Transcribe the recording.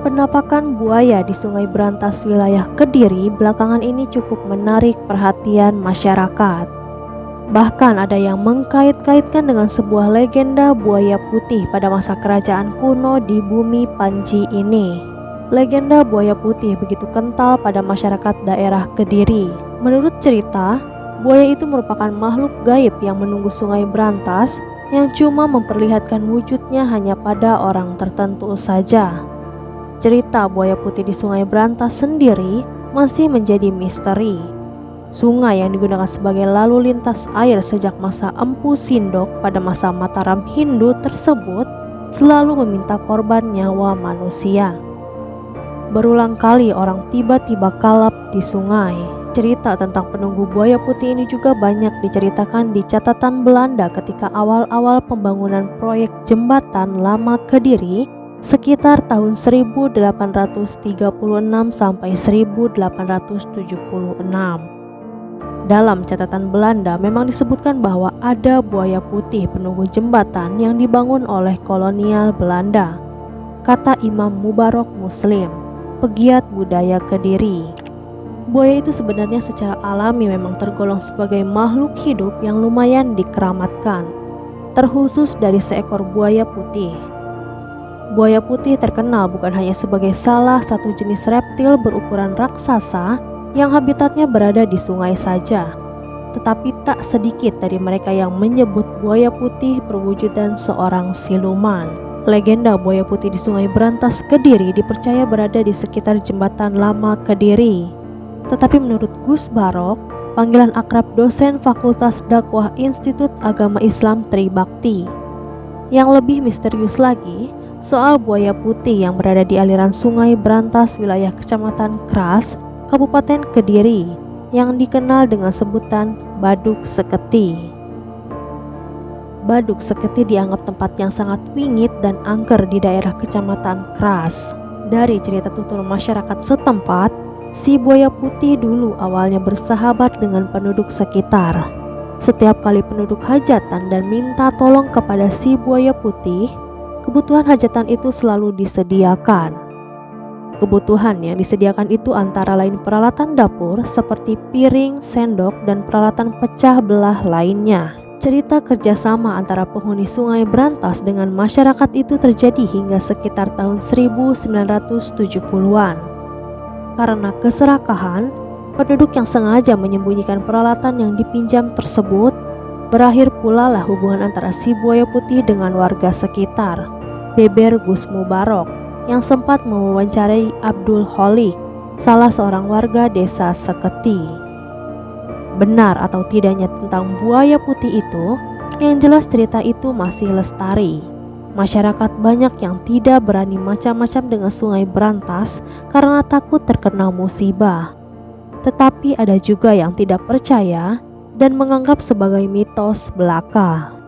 Penampakan buaya di Sungai Brantas wilayah Kediri belakangan ini cukup menarik perhatian masyarakat. Bahkan ada yang mengkait-kaitkan dengan sebuah legenda buaya putih pada masa kerajaan kuno di bumi Panji ini. Legenda buaya putih begitu kental pada masyarakat daerah Kediri. Menurut cerita, buaya itu merupakan makhluk gaib yang menunggu Sungai Brantas yang cuma memperlihatkan wujudnya hanya pada orang tertentu saja. Cerita buaya putih di Sungai Brantas sendiri masih menjadi misteri. Sungai yang digunakan sebagai lalu lintas air sejak masa Empu Sindok pada masa Mataram Hindu tersebut selalu meminta korban nyawa manusia. Berulang kali orang tiba-tiba kalap di sungai. Cerita tentang penunggu buaya putih ini juga banyak diceritakan di catatan Belanda ketika awal-awal pembangunan proyek jembatan lama Kediri sekitar tahun 1836 sampai 1876. Dalam catatan Belanda memang disebutkan bahwa ada buaya putih penunggu jembatan yang dibangun oleh kolonial Belanda, kata Imam Mubarok Muslim, pegiat budaya Kediri. Buaya itu sebenarnya secara alami memang tergolong sebagai makhluk hidup yang lumayan dikeramatkan, terkhusus dari seekor buaya putih. Buaya putih terkenal bukan hanya sebagai salah satu jenis reptil berukuran raksasa yang habitatnya berada di sungai saja, tetapi tak sedikit dari mereka yang menyebut buaya putih berwujudan seorang siluman. Legenda buaya putih di Sungai Brantas Kediri dipercaya berada di sekitar jembatan lama Kediri. Tetapi menurut Gus Barok, panggilan akrab dosen Fakultas Dakwah Institut Agama Islam Tribakti, yang lebih misterius lagi, soal buaya putih yang berada di aliran Sungai Brantas wilayah Kecamatan Kras, Kabupaten Kediri, yang dikenal dengan sebutan Baduk Seketi. Baduk Seketi dianggap tempat yang sangat wingit dan angker di daerah Kecamatan Kras. Dari cerita tutur masyarakat setempat, si buaya putih dulu awalnya bersahabat dengan penduduk sekitar. Setiap kali penduduk hajatan dan minta tolong kepada si buaya putih, kebutuhan hajatan itu selalu disediakan. Kebutuhan yang disediakan itu antara lain peralatan dapur seperti piring, sendok, dan peralatan pecah belah lainnya. Cerita kerjasama antara penghuni Sungai Brantas dengan masyarakat itu terjadi hingga sekitar tahun 1970-an. Karena keserakahan, penduduk yang sengaja menyembunyikan peralatan yang dipinjam tersebut, berakhir pula lah hubungan antara si buaya putih dengan warga sekitar. Beber Gus Mubarok yang sempat mewawancarai Abdul Holik, salah seorang warga desa Seketi. Benar atau tidaknya tentang buaya putih itu, yang jelas cerita itu masih lestari. Masyarakat banyak yang tidak berani macam-macam dengan Sungai Brantas karena takut terkena musibah. Tetapi ada juga yang tidak percaya dan menganggap sebagai mitos belaka.